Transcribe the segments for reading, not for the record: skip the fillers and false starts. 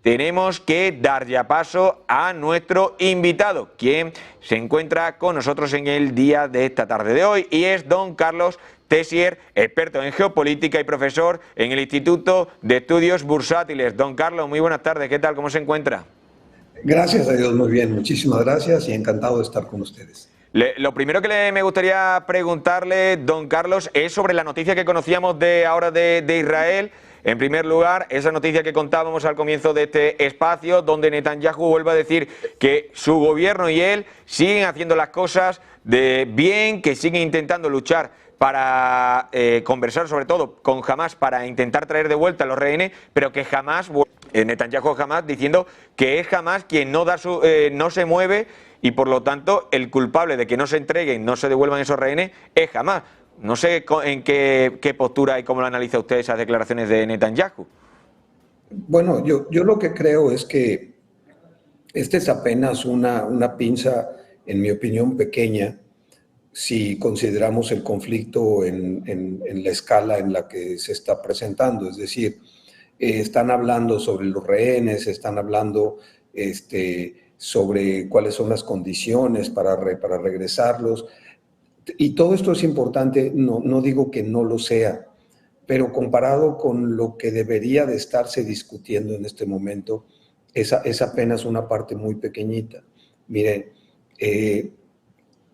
tenemos que dar ya paso a nuestro invitado, quien se encuentra con nosotros en el día de esta tarde de hoy, y es don Carlos Tessier, experto en geopolítica y profesor en el Instituto de Estudios Bursátiles. Don Carlos, muy buenas tardes, ¿qué tal? ¿Cómo se encuentra? Gracias a Dios, muy bien, muchísimas gracias y encantado de estar con ustedes. Lo primero que me gustaría preguntarle, don Carlos, es sobre la noticia que conocíamos de Israel. En primer lugar, esa noticia que contábamos al comienzo de este espacio, donde Netanyahu vuelve a decir que su gobierno y él siguen haciendo las cosas bien, que siguen intentando luchar para conversar sobre todo con Hamás para intentar traer de vuelta a los rehenes, pero que jamás, Netanyahu jamás diciendo que es Hamás quien no se mueve y por lo tanto el culpable de que no se entreguen, no se devuelvan esos rehenes es Hamás. No sé en qué postura y cómo lo analiza usted esas declaraciones de Netanyahu. Bueno, yo lo que creo es que esta es apenas una pinza, en mi opinión, pequeña, si consideramos el conflicto en la escala en la que se está presentando. Es decir, están hablando sobre los rehenes, están hablando sobre cuáles son las condiciones para regresarlos. Y todo esto es importante, no digo que no lo sea, pero comparado con lo que debería de estarse discutiendo en este momento, es apenas una parte muy pequeñita. Miren,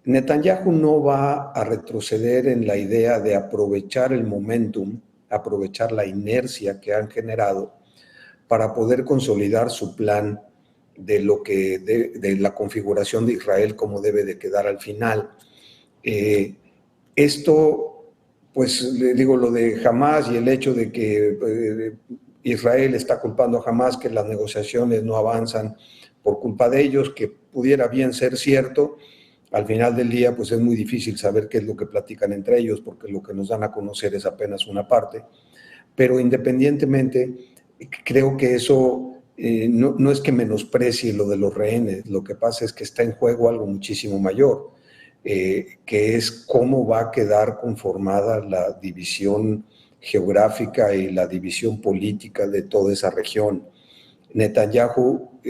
Netanyahu no va a retroceder en la idea de aprovechar el momentum, aprovechar la inercia que han generado para poder consolidar su plan de la configuración de Israel como debe de quedar al final. Esto, pues le digo, lo de Hamás y el hecho de que Israel está culpando a Hamás que las negociaciones no avanzan por culpa de ellos, que pudiera bien ser cierto. Al final del día, pues es muy difícil saber qué es lo que platican entre ellos, porque lo que nos dan a conocer es apenas una parte. Pero independientemente, creo que eso no es que menosprecie lo de los rehenes, lo que pasa es que está en juego algo muchísimo mayor, que es cómo va a quedar conformada la división geográfica y la división política de toda esa región. Netanyahu,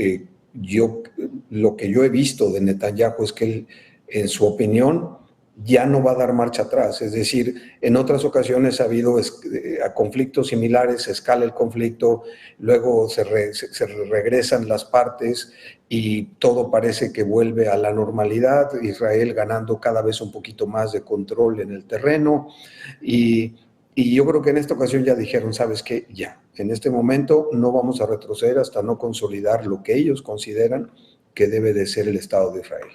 lo que yo he visto de Netanyahu es que él, en su opinión, ya no va a dar marcha atrás. Es decir, en otras ocasiones ha habido conflictos similares, se escala el conflicto, luego se regresan las partes y todo parece que vuelve a la normalidad, Israel ganando cada vez un poquito más de control en el terreno y yo creo que en esta ocasión ya dijeron, ¿sabes qué? Ya, en este momento no vamos a retroceder hasta no consolidar lo que ellos consideran que debe de ser el Estado de Israel.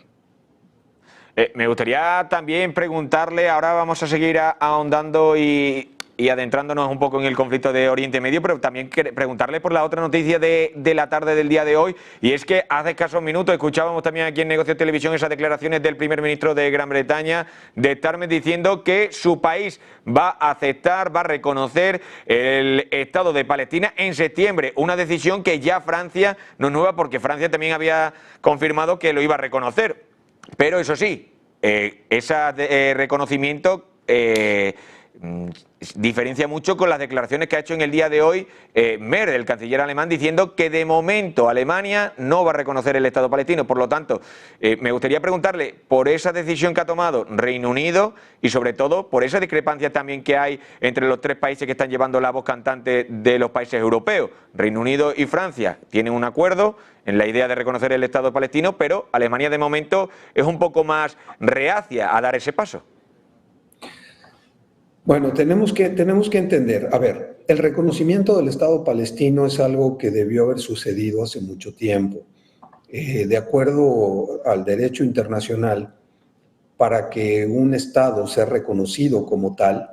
Me gustaría también preguntarle, ahora vamos a seguir ahondando y adentrándonos un poco en el conflicto de Oriente Medio, pero también preguntarle por la otra noticia de la tarde del día de hoy, y es que hace escasos minutos escuchábamos también aquí en Negocios Televisión esas declaraciones del primer ministro de Gran Bretaña, de Starmer, diciendo que su país va a aceptar, va a reconocer el Estado de Palestina en septiembre, una decisión que ya Francia no es nueva porque Francia también había confirmado que lo iba a reconocer. Pero eso sí, ese reconocimiento diferencia mucho con las declaraciones que ha hecho en el día de hoy Merz, el canciller alemán, diciendo que de momento Alemania no va a reconocer el Estado palestino. Por lo tanto, me gustaría preguntarle por esa decisión que ha tomado Reino Unido y sobre todo por esa discrepancia también que hay entre los tres países que están llevando la voz cantante de los países europeos. Reino Unido y Francia tienen un acuerdo en la idea de reconocer el Estado palestino, pero Alemania de momento es un poco más reacia a dar ese paso. Bueno, tenemos que entender, a ver, el reconocimiento del Estado palestino es algo que debió haber sucedido hace mucho tiempo. De acuerdo al derecho internacional, para que un Estado sea reconocido como tal,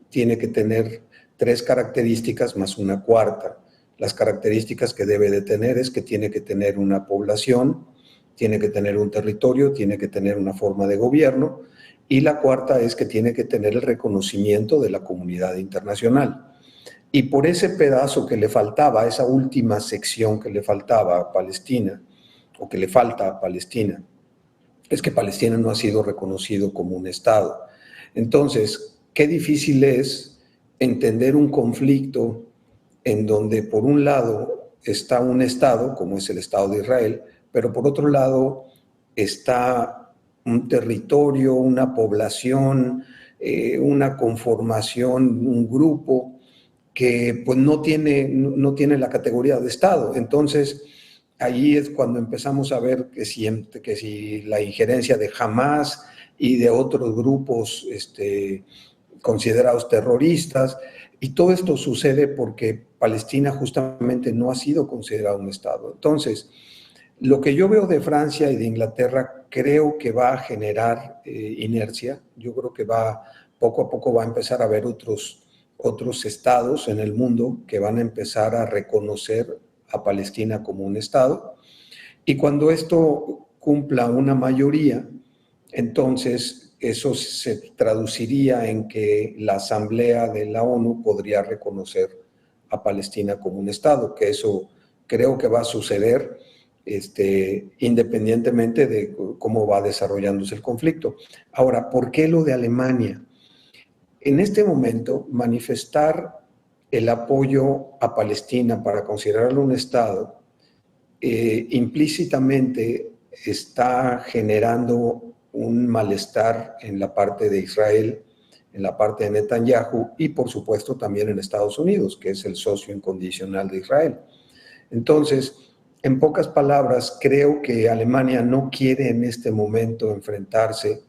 tiene que tener 3 características más una cuarta. Las características que debe de tener es que tiene que tener una población, tiene que tener un territorio, tiene que tener una forma de gobierno, y la cuarta es que tiene que tener el reconocimiento de la comunidad internacional. Y por ese pedazo que le faltaba, esa última sección que le faltaba a Palestina, o que le falta a Palestina, es que Palestina no ha sido reconocido como un Estado. Entonces, qué difícil es entender un conflicto en donde, por un lado, está un Estado, como es el Estado de Israel, pero por otro lado está un territorio, una población, una conformación, un grupo que pues no tiene la categoría de Estado. Entonces, ahí es cuando empezamos a ver que si la injerencia de Hamas y de otros grupos considerados terroristas, y todo esto sucede porque Palestina justamente no ha sido considerado un Estado. Entonces, lo que yo veo de Francia y de Inglaterra creo que va a generar inercia. Yo creo que poco a poco va a empezar a haber otros estados en el mundo que van a empezar a reconocer a Palestina como un Estado. Y cuando esto cumpla una mayoría, entonces eso se traduciría en que la Asamblea de la ONU podría reconocer a Palestina como un Estado, que eso creo que va a suceder independientemente de cómo va desarrollándose el conflicto. Ahora, ¿por qué lo de Alemania? En este momento, manifestar el apoyo a Palestina para considerarlo un Estado implícitamente está generando un malestar en la parte de Israel, en la parte de Netanyahu y por supuesto también en Estados Unidos, que es el socio incondicional de Israel. Entonces, en pocas palabras, creo que Alemania no quiere en este momento enfrentar ese,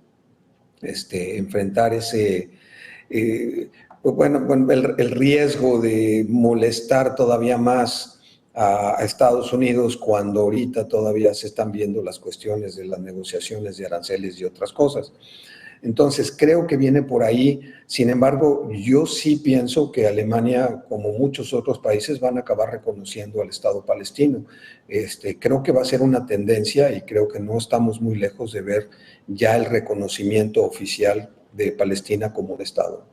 el riesgo de molestar todavía más a Estados Unidos cuando ahorita todavía se están viendo las cuestiones de las negociaciones de aranceles y otras cosas. Entonces, creo que viene por ahí. Sin embargo, yo sí pienso que Alemania, como muchos otros países, van a acabar reconociendo al Estado palestino. Creo que va a ser una tendencia y creo que no estamos muy lejos de ver ya el reconocimiento oficial de Palestina como un Estado.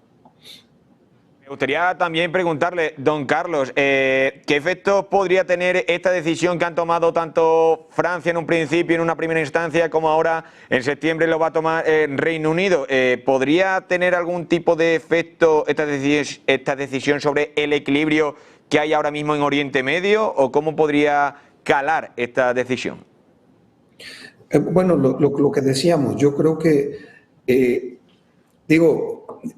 Me gustaría también preguntarle, don Carlos, ¿qué efecto podría tener esta decisión que han tomado tanto Francia en un principio, en una primera instancia, como ahora en septiembre lo va a tomar el Reino Unido? ¿Podría tener algún tipo de efecto esta decisión sobre el equilibrio que hay ahora mismo en Oriente Medio? ¿O cómo podría calar esta decisión? Bueno, lo que decíamos, yo creo que,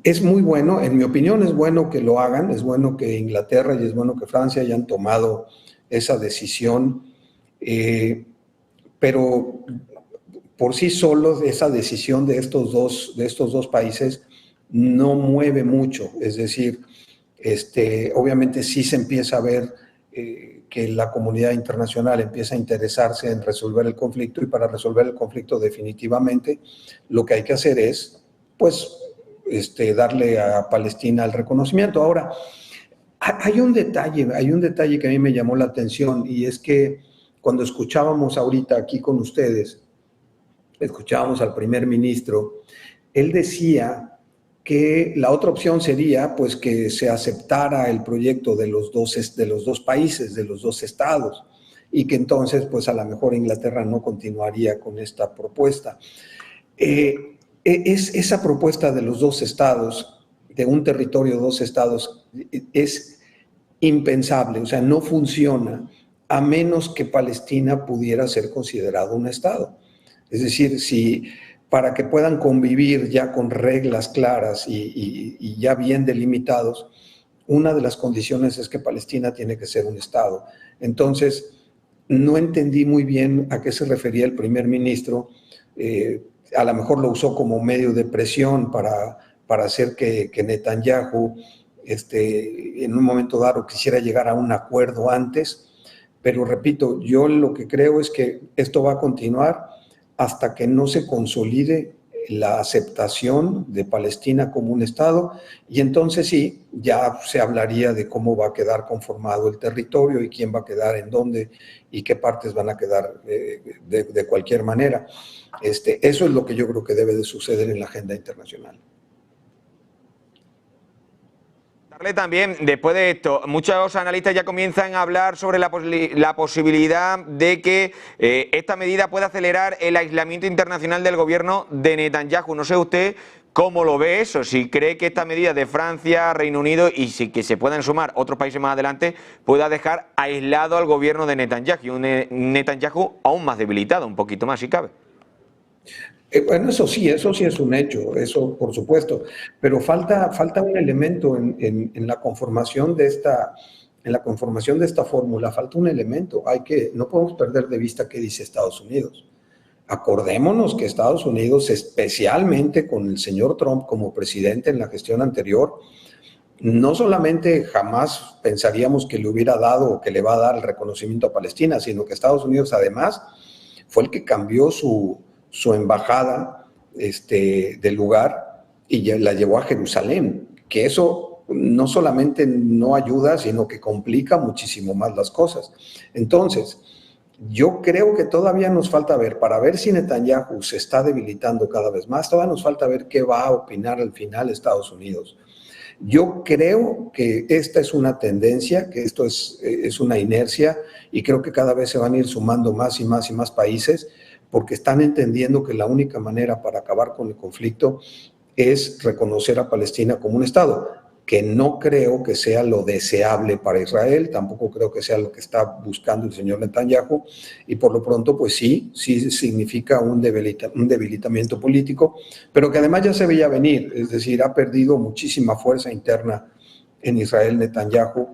es muy bueno, en mi opinión es bueno que lo hagan, es bueno que Inglaterra y es bueno que Francia hayan tomado esa decisión, pero por sí solos esa decisión de estos dos países no mueve mucho, es decir, obviamente sí se empieza a ver que la comunidad internacional empieza a interesarse en resolver el conflicto y para resolver el conflicto definitivamente lo que hay que hacer es, pues, darle a Palestina el reconocimiento. Ahora, hay un detalle que a mí me llamó la atención y es que cuando escuchábamos ahorita aquí con ustedes, escuchábamos al primer ministro, él decía que la otra opción sería pues que se aceptara el proyecto de los dos países, de los dos estados, y que entonces pues a lo mejor Inglaterra no continuaría con esta propuesta. Esa propuesta de los dos estados, de un territorio de dos estados, es impensable, o sea, no funciona a menos que Palestina pudiera ser considerado un estado. Es decir, si para que puedan convivir ya con reglas claras y ya bien delimitados, una de las condiciones es que Palestina tiene que ser un Estado. Entonces, no entendí muy bien a qué se refería el primer ministro. A lo mejor lo usó como medio de presión para hacer que Netanyahu en un momento dado quisiera llegar a un acuerdo antes. Pero repito, yo lo que creo es que esto va a continuar hasta que no se consolide la aceptación de Palestina como un Estado, y entonces sí, ya se hablaría de cómo va a quedar conformado el territorio y quién va a quedar en dónde y qué partes van a quedar de cualquier manera. Eso es lo que yo creo que debe de suceder en la agenda internacional. También, después de esto, muchos analistas ya comienzan a hablar sobre la posibilidad de que esta medida pueda acelerar el aislamiento internacional del gobierno de Netanyahu. No sé usted ¿cómo lo ve eso? Si cree que esta medida de Francia, Reino Unido y si que se puedan sumar otros países más adelante pueda dejar aislado al gobierno de Netanyahu, un Netanyahu aún más debilitado, un poquito más si cabe. Bueno, eso sí es un hecho, eso por supuesto, pero falta un elemento en la conformación de esta fórmula, falta un elemento. No podemos perder de vista qué dice Estados Unidos. Acordémonos que Estados Unidos, especialmente con el señor Trump como presidente en la gestión anterior, no solamente jamás pensaríamos que le hubiera dado o que le va a dar el reconocimiento a Palestina, sino que Estados Unidos además fue el que cambió su embajada del lugar y ya la llevó a Jerusalén, que eso no solamente no ayuda, sino que complica muchísimo más las cosas. Entonces, yo creo que todavía nos falta ver, para ver si Netanyahu se está debilitando cada vez más, todavía nos falta ver qué va a opinar al final Estados Unidos. Yo creo que esta es una tendencia, que esto es una inercia, y creo que cada vez se van a ir sumando más y más y más países, porque están entendiendo que la única manera para acabar con el conflicto es reconocer a Palestina como un Estado, que no creo que sea lo deseable para Israel, tampoco creo que sea lo que está buscando el señor Netanyahu, y por lo pronto, pues sí significa un debilitamiento político, pero que además ya se veía venir, es decir, ha perdido muchísima fuerza interna en Israel Netanyahu,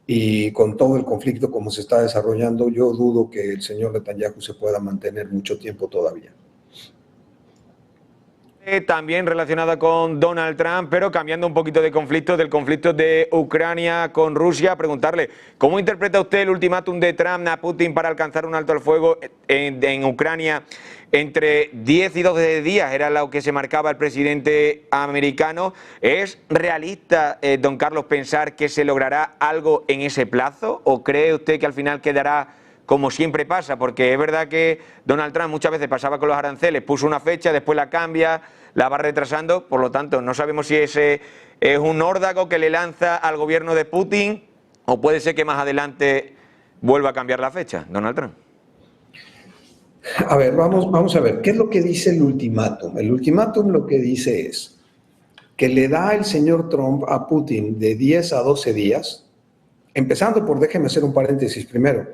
y con todo el conflicto como se está desarrollando, yo dudo que el señor Netanyahu se pueda mantener mucho tiempo todavía. También relacionada con Donald Trump, pero cambiando un poquito de conflicto, del conflicto de Ucrania con Rusia, preguntarle, ¿cómo interpreta usted el ultimátum de Trump a Putin para alcanzar un alto al fuego en Ucrania entre 10 y 12 días? Era lo que se marcaba el presidente americano. ¿Es realista, don Carlos, pensar que se logrará algo en ese plazo? ¿O cree usted que al final quedará como siempre pasa? Porque es verdad que Donald Trump muchas veces pasaba con los aranceles, puso una fecha, después la cambia, la va retrasando, por lo tanto no sabemos si ese es un órdago que le lanza al gobierno de Putin o puede ser que más adelante vuelva a cambiar la fecha, Donald Trump. A ver, vamos a ver, ¿qué es lo que dice el ultimátum? El ultimátum lo que dice es que le da el señor Trump a Putin de 10 a 12 días, empezando por, déjeme hacer un paréntesis primero,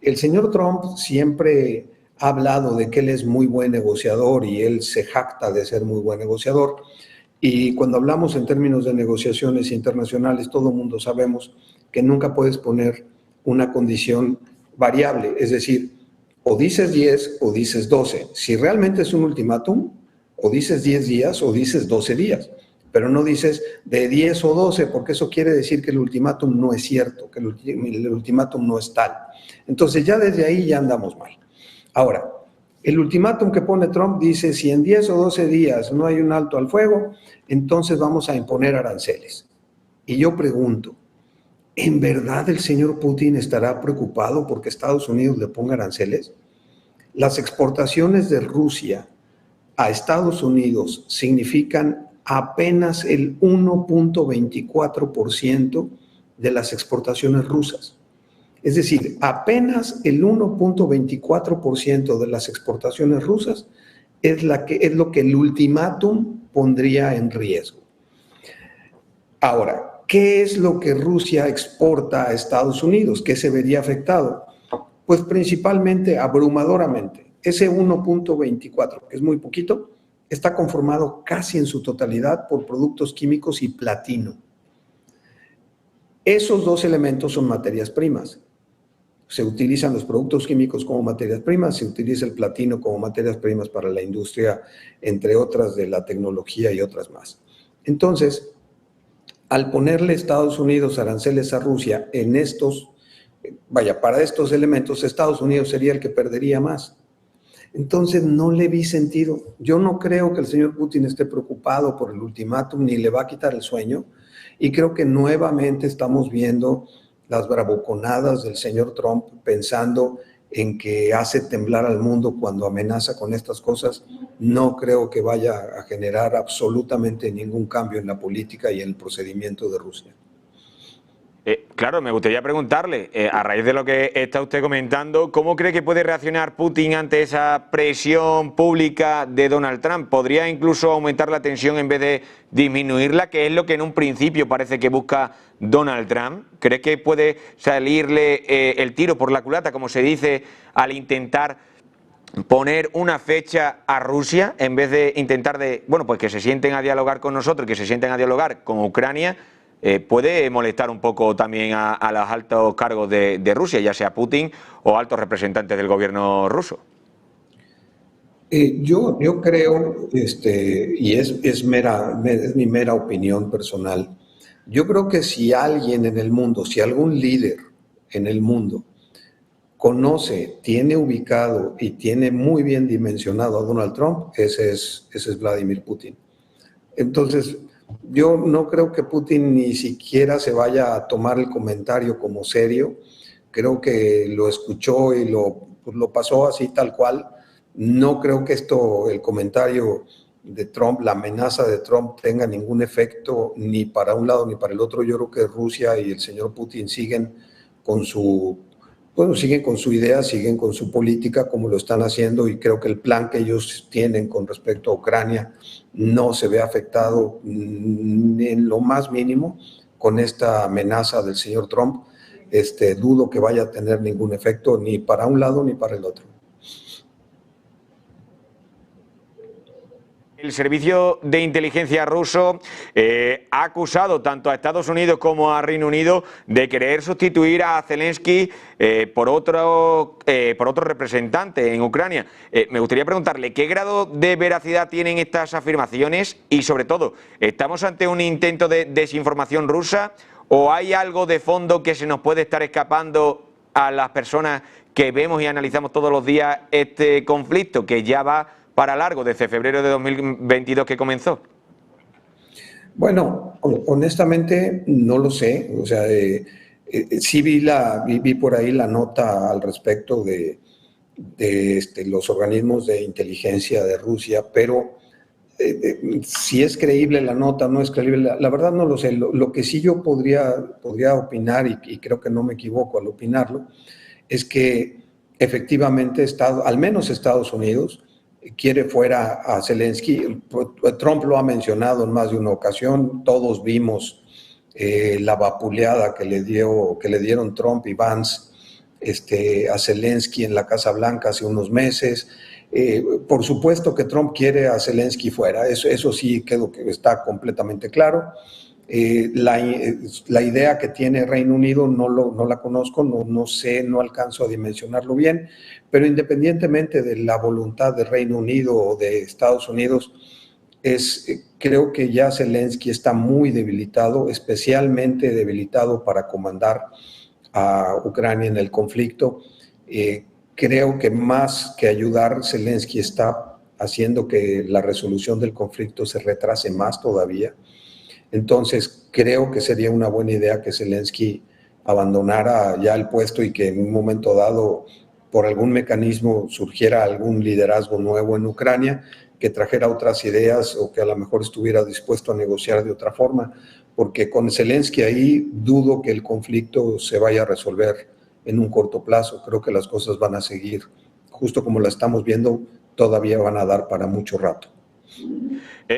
el señor Trump siempre ha hablado de que él es muy buen negociador y él se jacta de ser muy buen negociador. Y cuando hablamos en términos de negociaciones internacionales, todo el mundo sabemos que nunca puedes poner una condición variable, es decir, o dices 10 o dices 12. Si realmente es un ultimátum, o dices 10 días o dices 12 días, pero no dices de 10 o 12, porque eso quiere decir que el ultimátum no es cierto, que el ultimátum no es tal. Entonces ya desde ahí ya andamos mal. Ahora, el ultimátum que pone Trump dice, si en 10 o 12 días no hay un alto al fuego, entonces vamos a imponer aranceles. Y yo pregunto, ¿en verdad el señor Putin estará preocupado porque Estados Unidos le ponga aranceles? Las exportaciones de Rusia a Estados Unidos significan apenas el 1.24% de las exportaciones rusas. Es decir, apenas el 1.24% de las exportaciones rusas es lo que el ultimátum pondría en riesgo. Ahora, ¿qué es lo que Rusia exporta a Estados Unidos? ¿Qué se vería afectado? Pues principalmente, abrumadoramente, ese 1.24, que es muy poquito, está conformado casi en su totalidad por productos químicos y platino. Esos dos elementos son materias primas. Se utilizan los productos químicos como materias primas, se utiliza el platino como materias primas para la industria, entre otras de la tecnología y otras más. Entonces, al ponerle Estados Unidos aranceles a Rusia para estos elementos, Estados Unidos sería el que perdería más. Entonces, no le vi sentido. Yo no creo que el señor Putin esté preocupado por el ultimátum, ni le va a quitar el sueño, y creo que nuevamente estamos viendo las bravuconadas del señor Trump pensando en que hace temblar al mundo cuando amenaza con estas cosas. No creo que vaya a generar absolutamente ningún cambio en la política y en el procedimiento de Rusia. Claro, me gustaría preguntarle, a raíz de lo que está usted comentando, ¿cómo cree que puede reaccionar Putin ante esa presión pública de Donald Trump? ¿Podría incluso aumentar la tensión en vez de disminuirla, que es lo que en un principio parece que busca Donald Trump? ¿Cree que puede salirle el tiro por la culata, como se dice, al intentar poner una fecha a Rusia en vez de intentar pues que se sienten a dialogar con nosotros, que se sienten a dialogar con Ucrania? Puede molestar un poco también a los altos cargos de Rusia, ya sea Putin o altos representantes del gobierno ruso. Yo creo, y es mi mera opinión personal, yo creo que si alguien en el mundo, si algún líder en el mundo conoce, tiene ubicado y tiene muy bien dimensionado a Donald Trump, ese es Vladimir Putin. Entonces, yo no creo que Putin ni siquiera se vaya a tomar el comentario como serio. Creo que lo escuchó y lo pasó así tal cual. No creo que el comentario de Trump, la amenaza de Trump tenga ningún efecto ni para un lado ni para el otro. Yo creo que Rusia y el señor Putin siguen con su idea, siguen con su política como lo están haciendo, y creo que el plan que ellos tienen con respecto a Ucrania no se ve afectado en lo más mínimo con esta amenaza del señor Trump. Dudo que vaya a tener ningún efecto ni para un lado ni para el otro. El servicio de inteligencia ruso ha acusado tanto a Estados Unidos como a Reino Unido de querer sustituir a Zelensky por otro representante en Ucrania. Me gustaría preguntarle qué grado de veracidad tienen estas afirmaciones y, sobre todo, ¿estamos ante un intento de desinformación rusa o hay algo de fondo que se nos puede estar escapando a las personas que vemos y analizamos todos los días este conflicto, que ya va para largo desde febrero de 2022 que comenzó? Bueno, honestamente no lo sé. O sea, sí vi por ahí la nota al respecto de los organismos de inteligencia de Rusia, pero si es creíble la nota, no es creíble, la verdad no lo sé. Lo que sí yo podría opinar, y creo que no me equivoco al opinarlo, es que efectivamente al menos Estados Unidos quiere fuera a Zelensky. Trump lo ha mencionado en más de una ocasión. Todos vimos la vapuleada que le dieron Trump y Vance a Zelensky en la Casa Blanca hace unos meses. Por supuesto que Trump quiere a Zelensky fuera, eso sí que está completamente claro. La idea que tiene Reino Unido no la conozco, no sé, no alcanzo a dimensionarlo bien, pero independientemente de la voluntad de Reino Unido o de Estados Unidos, creo que ya Zelensky está muy debilitado, especialmente debilitado para comandar a Ucrania en el conflicto. Creo que más que ayudar, Zelensky está haciendo que la resolución del conflicto se retrase más todavía. Entonces, creo que sería una buena idea que Zelensky abandonara ya el puesto y que en un momento dado, por algún mecanismo, surgiera algún liderazgo nuevo en Ucrania, que trajera otras ideas o que a lo mejor estuviera dispuesto a negociar de otra forma, porque con Zelensky ahí dudo que el conflicto se vaya a resolver en un corto plazo. Creo que las cosas van a seguir, justo como la estamos viendo, todavía van a dar para mucho rato.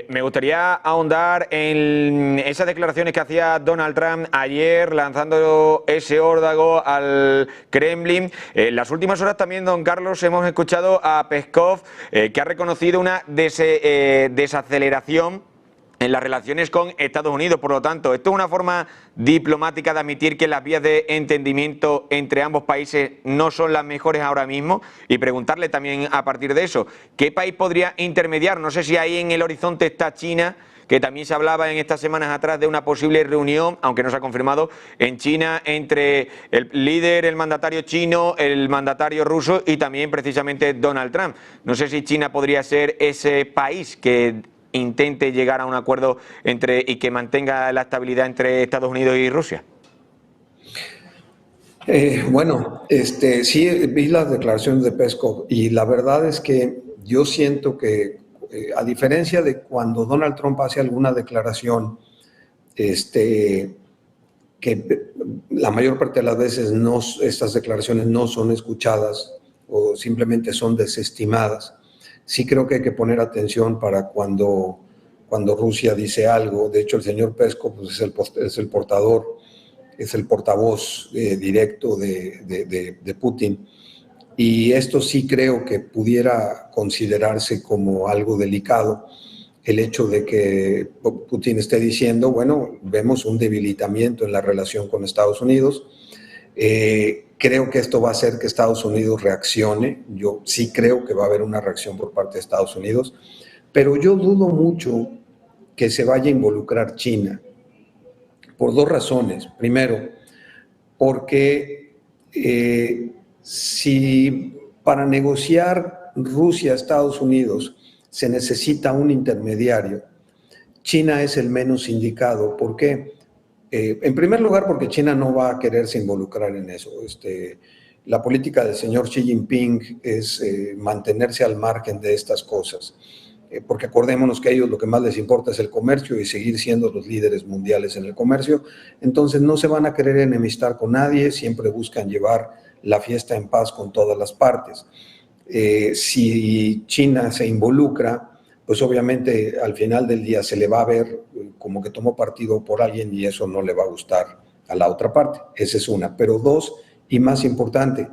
Me gustaría ahondar en esas declaraciones que hacía Donald Trump ayer, lanzando ese órdago al Kremlin. En las últimas horas también, don Carlos, hemos escuchado a Peskov, que ha reconocido una desaceleración en las relaciones con Estados Unidos. Por lo tanto, esto es una forma diplomática de admitir que las vías de entendimiento entre ambos países no son las mejores ahora mismo, y preguntarle también a partir de eso, ¿qué país podría intermediar? No sé si ahí en el horizonte está China, que también se hablaba en estas semanas atrás de una posible reunión, aunque no se ha confirmado, en China entre el líder, el mandatario chino, el mandatario ruso y también precisamente Donald Trump. No sé si China podría ser ese país que intente llegar a un acuerdo y que mantenga la estabilidad entre Estados Unidos y Rusia. Bueno, sí vi las declaraciones de Peskov y la verdad es que yo siento que a diferencia de cuando Donald Trump hace alguna declaración que la mayor parte de las veces estas declaraciones no son escuchadas o simplemente son desestimadas. Sí creo que hay que poner atención para cuando Rusia dice algo. De hecho, el señor Peskov pues, es el portavoz directo de Putin. Y esto sí creo que pudiera considerarse como algo delicado, el hecho de que Putin esté diciendo, bueno, vemos un debilitamiento en la relación con Estados Unidos. Creo que esto va a hacer que Estados Unidos reaccione. Yo sí creo que va a haber una reacción por parte de Estados Unidos, pero yo dudo mucho que se vaya a involucrar China, por dos razones. Primero, porque si para negociar Rusia-Estados Unidos se necesita un intermediario, China es el menos indicado. ¿Por qué? En primer lugar, porque China no va a quererse involucrar en eso. La política del señor Xi Jinping es mantenerse al margen de estas cosas, porque acordémonos que a ellos lo que más les importa es el comercio y seguir siendo los líderes mundiales en el comercio. Entonces no se van a querer enemistar con nadie, siempre buscan llevar la fiesta en paz con todas las partes. Si China se involucra, pues obviamente al final del día se le va a ver como que tomó partido por alguien y eso no le va a gustar a la otra parte. Esa es una. Pero dos, y más importante,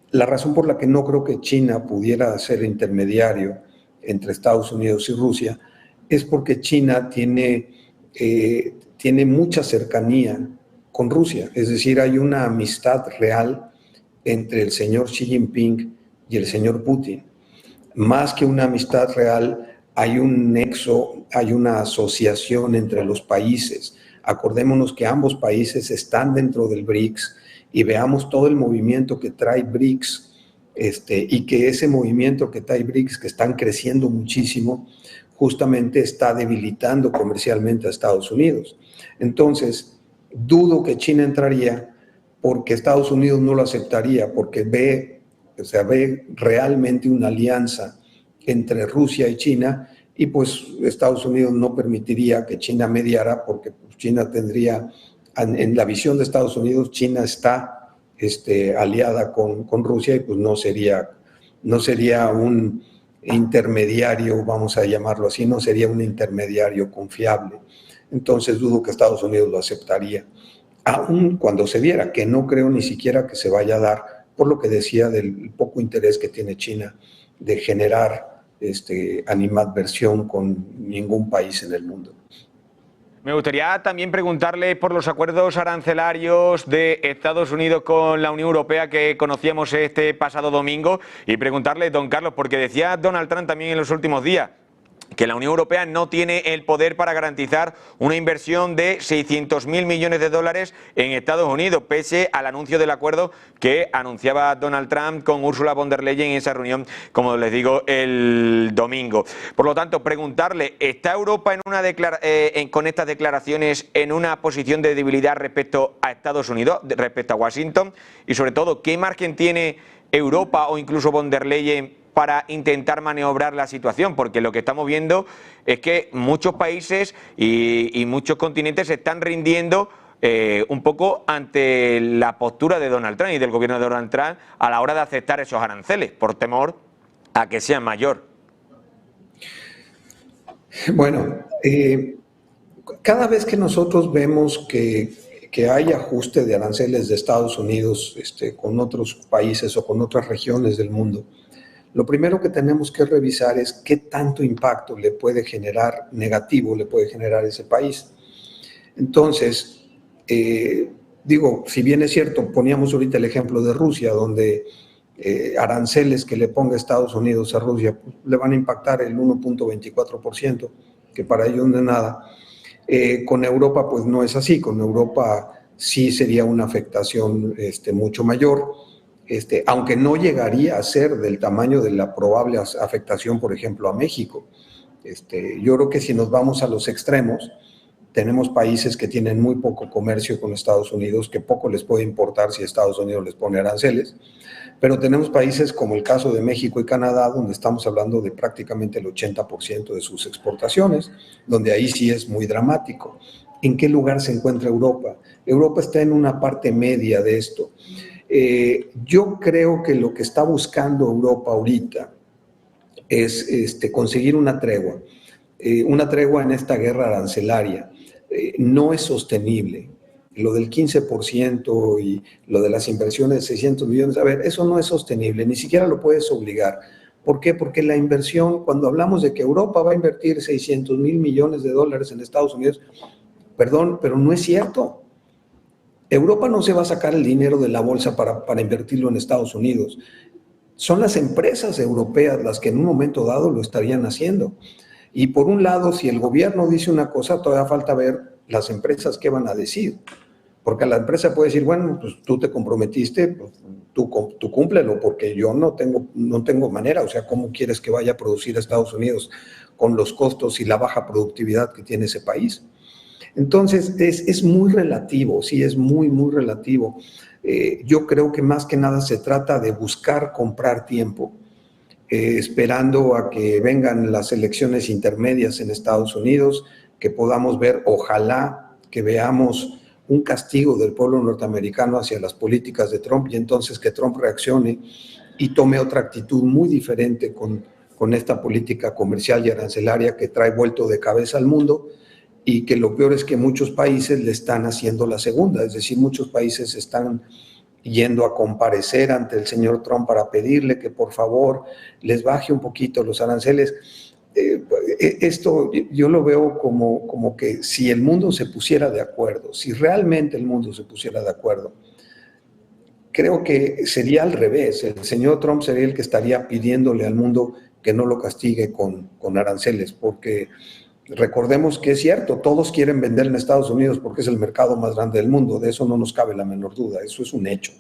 la razón por la que no creo que China pudiera ser intermediario entre Estados Unidos y Rusia es porque China tiene mucha cercanía con Rusia. Es decir, hay una amistad real entre el señor Xi Jinping y el señor Putin. Más que una amistad real, hay un nexo, hay una asociación entre los países. Acordémonos que ambos países están dentro del BRICS y veamos todo el movimiento que trae BRICS y que ese movimiento que trae BRICS, que están creciendo muchísimo, justamente está debilitando comercialmente a Estados Unidos. Entonces, dudo que China entraría porque Estados Unidos no lo aceptaría, porque ve realmente una alianza entre Rusia y China, y pues Estados Unidos no permitiría que China mediara, porque China tendría, en la visión de Estados Unidos, China está aliada con Rusia y pues no sería un intermediario, vamos a llamarlo así, no sería un intermediario confiable. Entonces dudo que Estados Unidos lo aceptaría, aun cuando se diera, que no creo ni siquiera que se vaya a dar, por lo que decía del poco interés que tiene China de generar animadversión con ningún país en el mundo. Me gustaría también preguntarle por los acuerdos arancelarios de Estados Unidos con la Unión Europea que conocíamos este pasado domingo y preguntarle, don Carlos, porque decía Donald Trump también en los últimos días que la Unión Europea no tiene el poder para garantizar una inversión de 600.000 millones de dólares en Estados Unidos, pese al anuncio del acuerdo que anunciaba Donald Trump con Ursula von der Leyen en esa reunión, como les digo, el domingo. Por lo tanto, preguntarle, ¿está Europa con estas declaraciones en una posición de debilidad respecto a Estados Unidos, respecto a Washington? Y sobre todo, ¿qué margen tiene Europa o incluso von der Leyen para intentar maniobrar la situación? Porque lo que estamos viendo es que muchos países y muchos continentes se están rindiendo un poco ante la postura de Donald Trump y del gobierno de Donald Trump a la hora de aceptar esos aranceles, por temor a que sean mayor. Bueno, cada vez que nosotros vemos que hay ajuste de aranceles de Estados Unidos con otros países o con otras regiones del mundo, lo primero que tenemos que revisar es qué tanto impacto le puede generar, negativo le puede generar ese país. Entonces, si bien es cierto, poníamos ahorita el ejemplo de Rusia, donde aranceles que le ponga Estados Unidos a Rusia pues, le van a impactar el 1.24%, que para ellos no es nada. Con Europa pues no es así, con Europa sí sería una afectación mucho mayor. Aunque no llegaría a ser del tamaño de la probable afectación, por ejemplo, a México. Yo creo que si nos vamos a los extremos, tenemos países que tienen muy poco comercio con Estados Unidos, que poco les puede importar si Estados Unidos les pone aranceles, pero tenemos países como el caso de México y Canadá, donde estamos hablando de prácticamente el 80% de sus exportaciones, donde ahí sí es muy dramático. ¿En qué lugar se encuentra Europa? Europa está en una parte media de esto. Yo creo que lo que está buscando Europa ahorita es conseguir una tregua en esta guerra arancelaria. No es sostenible. Lo del 15% y lo de las inversiones de 600 millones, a ver, eso no es sostenible, ni siquiera lo puedes obligar. ¿Por qué? Porque la inversión, cuando hablamos de que Europa va a invertir 600 mil millones de dólares en Estados Unidos, perdón, pero no es cierto. Europa no se va a sacar el dinero de la bolsa para invertirlo en Estados Unidos. Son las empresas europeas las que en un momento dado lo estarían haciendo. Y por un lado, si el gobierno dice una cosa, todavía falta ver las empresas qué van a decir. Porque la empresa puede decir, bueno, pues tú te comprometiste, pues, tú cúmplelo, porque yo no tengo manera. O sea, ¿cómo quieres que vaya a producir a Estados Unidos con los costos y la baja productividad que tiene ese país? Entonces, es muy relativo, sí, es muy, muy relativo. Yo creo que más que nada se trata de buscar comprar tiempo, esperando a que vengan las elecciones intermedias en Estados Unidos, que podamos ver, ojalá que veamos un castigo del pueblo norteamericano hacia las políticas de Trump y entonces que Trump reaccione y tome otra actitud muy diferente con esta política comercial y arancelaria que trae vuelto de cabeza al mundo y que lo peor es que muchos países le están haciendo la segunda, es decir, muchos países están yendo a comparecer ante el señor Trump para pedirle que por favor les baje un poquito los aranceles. Esto yo lo veo como que si el mundo se pusiera de acuerdo, si realmente el mundo se pusiera de acuerdo, creo que sería al revés. El señor Trump sería el que estaría pidiéndole al mundo que no lo castigue con aranceles, porque recordemos que es cierto, todos quieren vender en Estados Unidos porque es el mercado más grande del mundo, de eso no nos cabe la menor duda, eso es un hecho.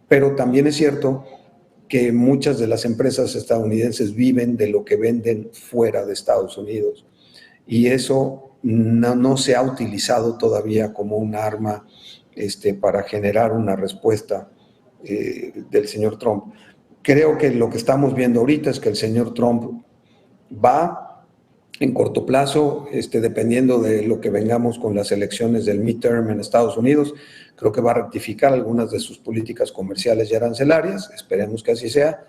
Pero también es cierto que muchas de las empresas estadounidenses viven de lo que venden fuera de Estados Unidos y eso no se ha utilizado todavía como un arma para generar una respuesta del señor Trump. Creo que lo que estamos viendo ahorita es que el señor Trump va en corto plazo, dependiendo de lo que vengamos con las elecciones del midterm en Estados Unidos, creo que va a rectificar algunas de sus políticas comerciales y arancelarias, esperemos que así sea,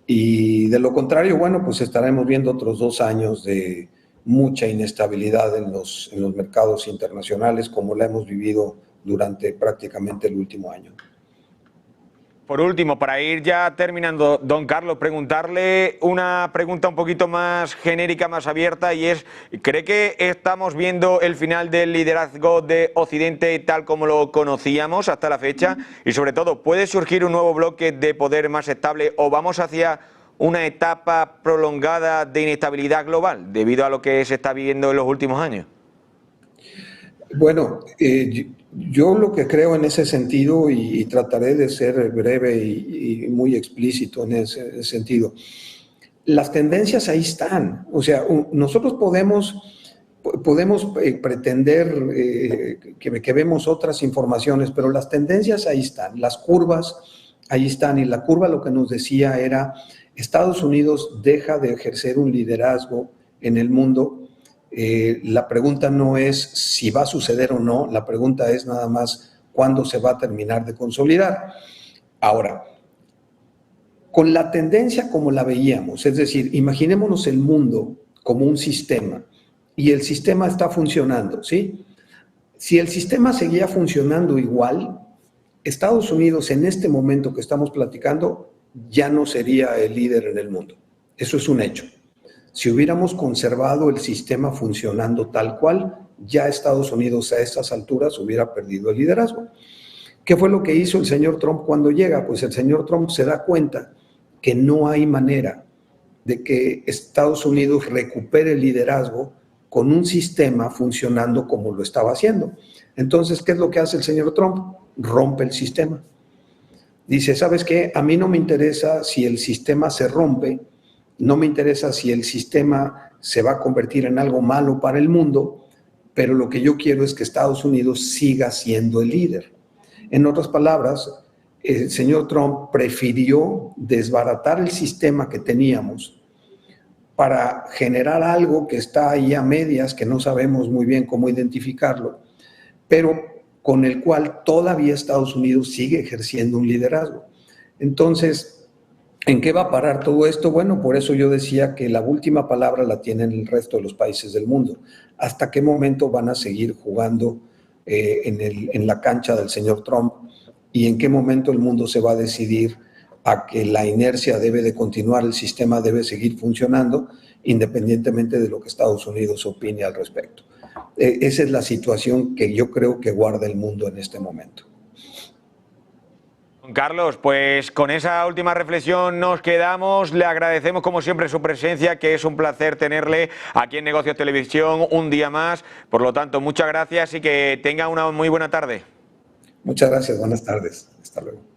y de lo contrario, bueno, pues estaremos viendo otros 2 años de mucha inestabilidad en los mercados internacionales, como la hemos vivido durante prácticamente el último año. Por último, para ir ya terminando, don Carlos, preguntarle una pregunta un poquito más genérica, más abierta, y es, ¿cree que estamos viendo el final del liderazgo de Occidente tal como lo conocíamos hasta la fecha? Y sobre todo, ¿puede surgir un nuevo bloque de poder más estable o vamos hacia una etapa prolongada de inestabilidad global debido a lo que se está viviendo en los últimos años? Bueno, yo lo que creo en ese sentido, y trataré de ser breve y muy explícito en ese sentido, las tendencias ahí están. O sea, nosotros podemos pretender que vemos otras informaciones, pero las tendencias ahí están, las curvas ahí están, y la curva lo que nos decía era, Estados Unidos deja de ejercer un liderazgo en el mundo. La pregunta no es si va a suceder o no, la pregunta es nada más cuándo se va a terminar de consolidar. Ahora, con la tendencia como la veíamos, es decir, imaginémonos el mundo como un sistema y el sistema está funcionando, ¿sí? Si el sistema seguía funcionando igual, Estados Unidos en este momento que estamos platicando ya no sería el líder en el mundo. Eso es un hecho. Si hubiéramos conservado el sistema funcionando tal cual, ya Estados Unidos a estas alturas hubiera perdido el liderazgo. ¿Qué fue lo que hizo el señor Trump cuando llega? Pues el señor Trump se da cuenta que no hay manera de que Estados Unidos recupere el liderazgo con un sistema funcionando como lo estaba haciendo. Entonces, ¿qué es lo que hace el señor Trump? Rompe el sistema. Dice, ¿sabes qué? A mí no me interesa si el sistema se rompe, no me interesa si el sistema se va a convertir en algo malo para el mundo, pero lo que yo quiero es que Estados Unidos siga siendo el líder. En otras palabras, el señor Trump prefirió desbaratar el sistema que teníamos para generar algo que está ahí a medias, que no sabemos muy bien cómo identificarlo, pero con el cual todavía Estados Unidos sigue ejerciendo un liderazgo. Entonces, ¿en qué va a parar todo esto? Bueno, por eso yo decía que la última palabra la tienen el resto de los países del mundo. ¿Hasta qué momento van a seguir jugando en la cancha del señor Trump? ¿Y en qué momento el mundo se va a decidir a que la inercia debe de continuar, el sistema debe seguir funcionando, independientemente de lo que Estados Unidos opine al respecto? Esa es la situación que yo creo que guarda el mundo en este momento. Don Carlos, pues con esa última reflexión nos quedamos. Le agradecemos como siempre su presencia, que es un placer tenerle aquí en Negocios Televisión un día más. Por lo tanto, muchas gracias y que tenga una muy buena tarde. Muchas gracias, buenas tardes. Hasta luego.